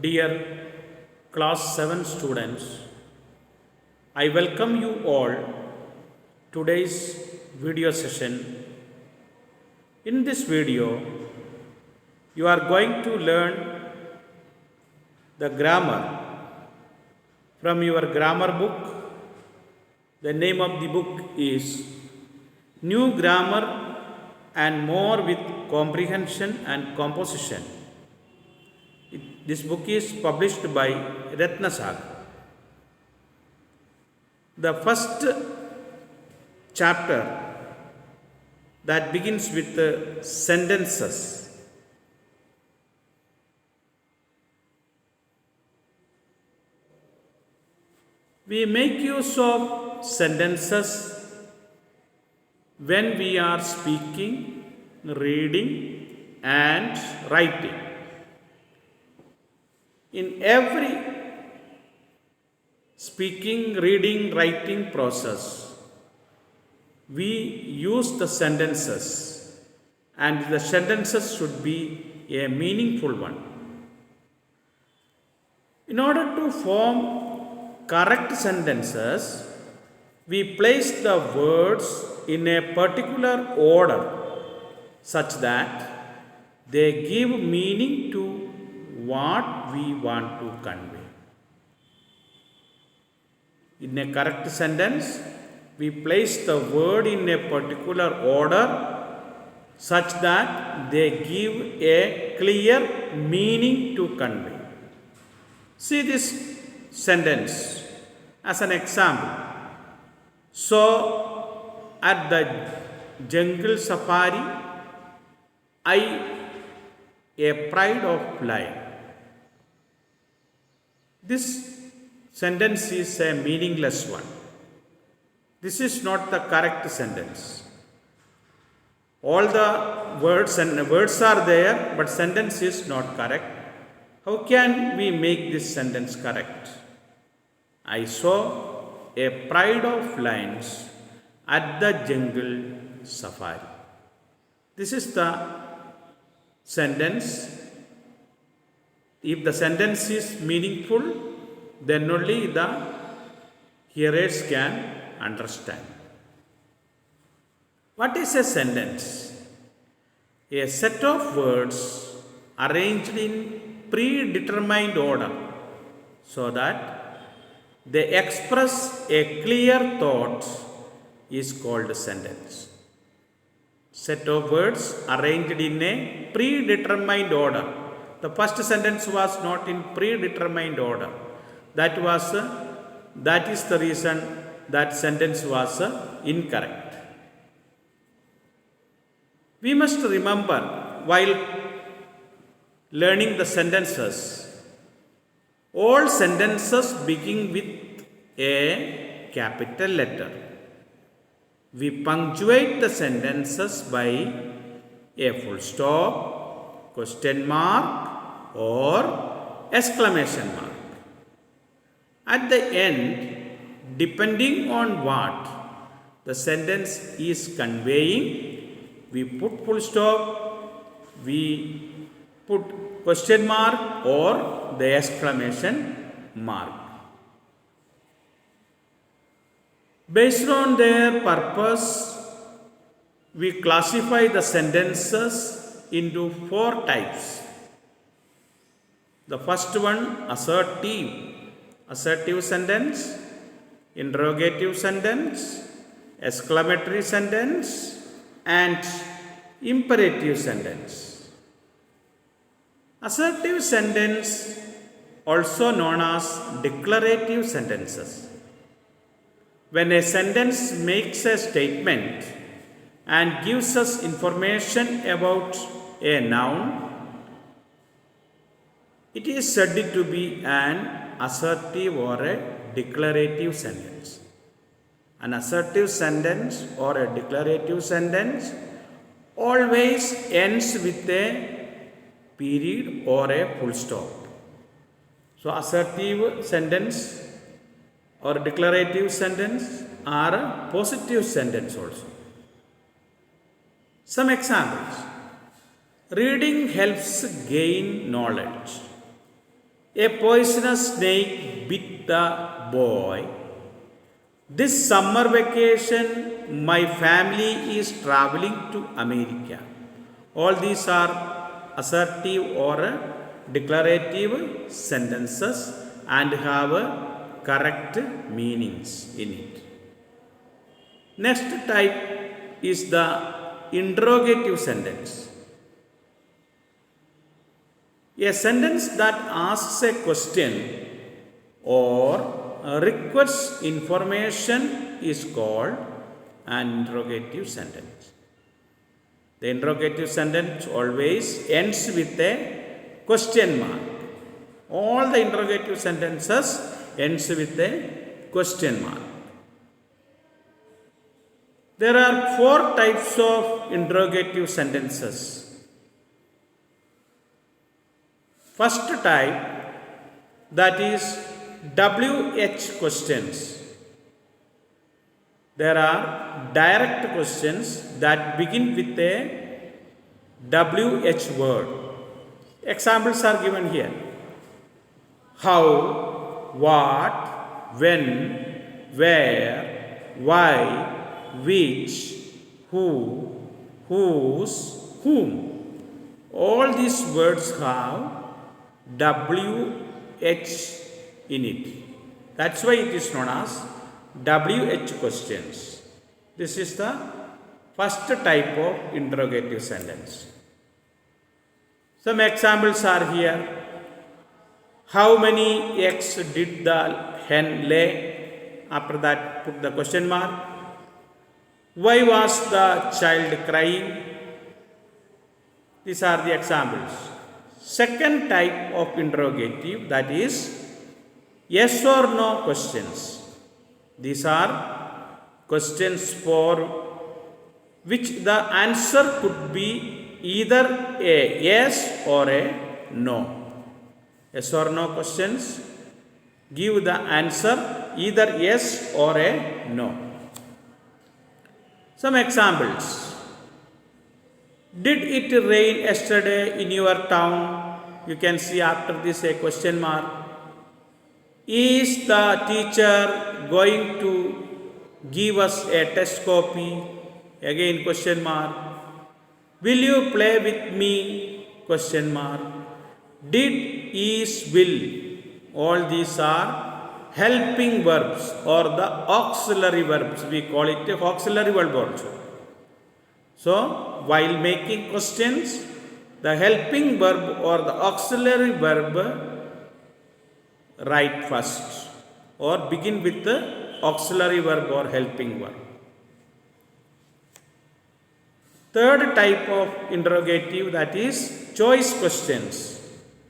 Dear Class 7 students, I welcome you all today's video session. In this video, you are going to learn the grammar from your grammar book. The name of the book is New Grammar and More with Comprehension and Composition. This book is published by Ratnasagar. The first chapter that begins with sentences. We make use of sentences when we are speaking, reading, and writing. In every speaking, reading, writing process, we use the sentences, and the sentences should be a meaningful one. In order to form correct sentences, we place the words in a particular order such that they give meaning to what we want to convey. In a correct sentence, we place the word in a particular order such that they give a clear meaning to convey. See this sentence as an example. So, at the jungle safari, I a pride of life. This sentence is a meaningless one. This is not the correct sentence. All the words are there, but sentence is not correct. How can we make this sentence correct? I saw a pride of lions at the jungle safari. This is the sentence. If the sentence is meaningful, then only the hearers can understand. What is a sentence? A set of words arranged in predetermined order so that they express a clear thought is called a sentence. Set of words arranged in a predetermined order. The first sentence was not in predetermined order. That is the reason that sentence was incorrect. We must remember while learning the sentences, all sentences begin with a capital letter. We punctuate the sentences by a full stop, question mark, or exclamation mark. At the end, depending on what the sentence is conveying, we put full stop, we put question mark or the exclamation mark. Based on their purpose, we classify the sentences into 4 types. The first one, assertive sentence, interrogative sentence, exclamatory sentence, and imperative sentence. Assertive sentence, also known as declarative sentences. When a sentence makes a statement and gives us information about a noun, it is said to be an assertive or a declarative sentence. An assertive sentence or a declarative sentence always ends with a period or a full stop. So, assertive sentence or declarative sentence are a positive sentence also. Some examples. Reading helps gain knowledge. A poisonous snake bit the boy. This summer vacation, my family is traveling to America. All these are assertive or declarative sentences and have correct meanings in it. Next type is the interrogative sentence. A sentence that asks a question or requests information is called an interrogative sentence. The interrogative sentence always ends with a question mark. All the interrogative sentences ends with a question mark. There are 4 types of interrogative sentences. First type, that is WH questions. There are direct questions that begin with a WH word. Examples are given here. How, what, when, where, why, which, who, whose, whom. All these words have WH in it. That's why it is known as WH questions. This is the first type of interrogative sentence. Some examples are here. How many eggs did the hen lay? After that, put the question mark. Why was the child crying? These are the examples. Second type of interrogative, that is yes or no questions. These are questions for which the answer could be either a yes or a no. Yes or no questions give the answer either yes or a no. Some examples. Did it rain yesterday in your town? You can see after this a question mark. Is the teacher going to give us a test copy? Again question mark. Will you play with me? Question mark. Did, is, will. All these are helping verbs or the auxiliary verbs. We call it a auxiliary verb also. So, while making questions, the helping verb or the auxiliary verb write first or begin with the auxiliary verb or helping verb. Third type of interrogative, that is choice questions.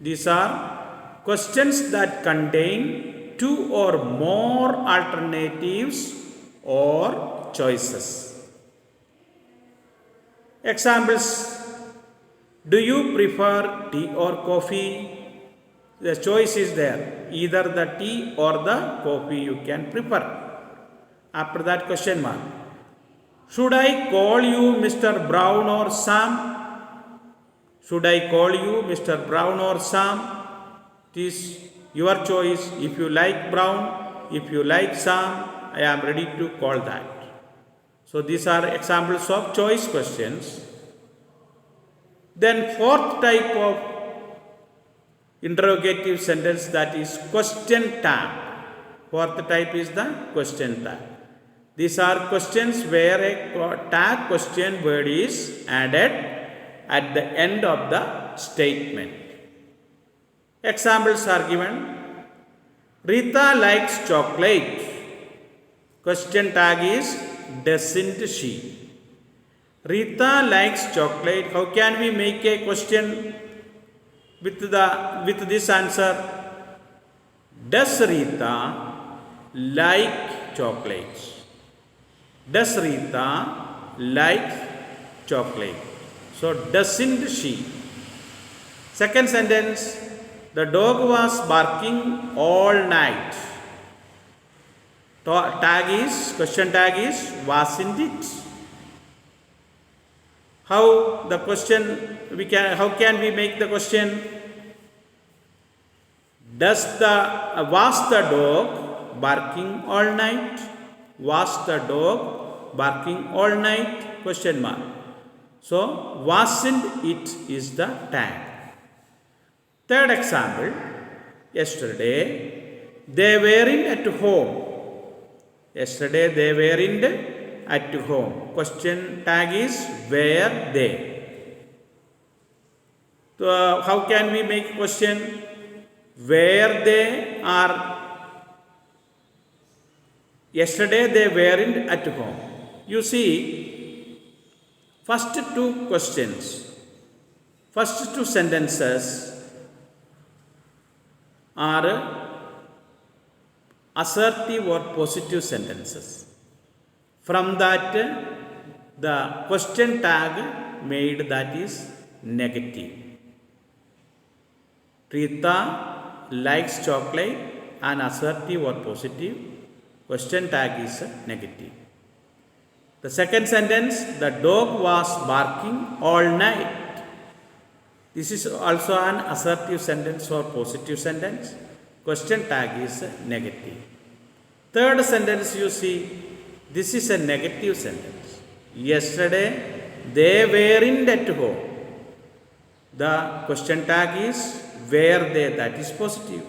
These are questions that contain 2 or more alternatives or choices. Examples. Do you prefer tea or coffee? The choice is there. Either the tea or the coffee you can prefer. After that question mark. Should I call you Mr. Brown or Sam? Should I call you Mr. Brown or Sam? It is your choice. If you like Brown, if you like Sam, I am ready to call that. So these are examples of choice questions. Then fourth type of interrogative sentence, that is question tag. Fourth type is the question tag. These are questions where a tag question word is added at the end of the statement. Examples are given. Rita likes chocolate. Question tag is doesn't she? Rita likes chocolate. How can we make a question with this answer? Does Rita like chocolate? Does Rita like chocolate? So doesn't she? Second sentence. The dog was barking all night. Question tag is wasn't it? How can we make the question? Was the dog barking all night? Was the dog barking all night? Question mark. So, wasn't it is the tag. Third example. Yesterday, they weren't at home. Yesterday, they weren't at home. Question tag is were they. So, how can we make question? Where they are. Yesterday, they weren't at home. You see, first two questions, first two sentences are assertive or positive sentences. From that, the question tag made that is negative. Rita likes chocolate, and assertive or positive. Question tag is negative. The second sentence, the dog was barking all night. This is also an assertive sentence or positive sentence. Question tag is negative. Third sentence, you see, this is a negative sentence. Yesterday, they weren't at home. The question tag is were they, that is positive.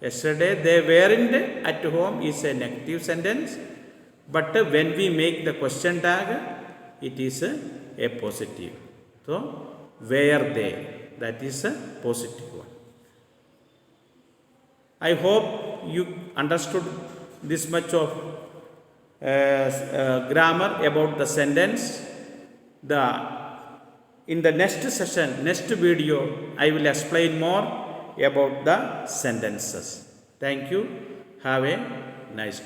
Yesterday, they weren't at home is a negative sentence. But when we make the question tag, it is a positive. So, were they, that is a positive one. I hope you understood this much of grammar about the sentence. In the next session, next video, I will explain more about the sentences. Thank you. Have a nice day.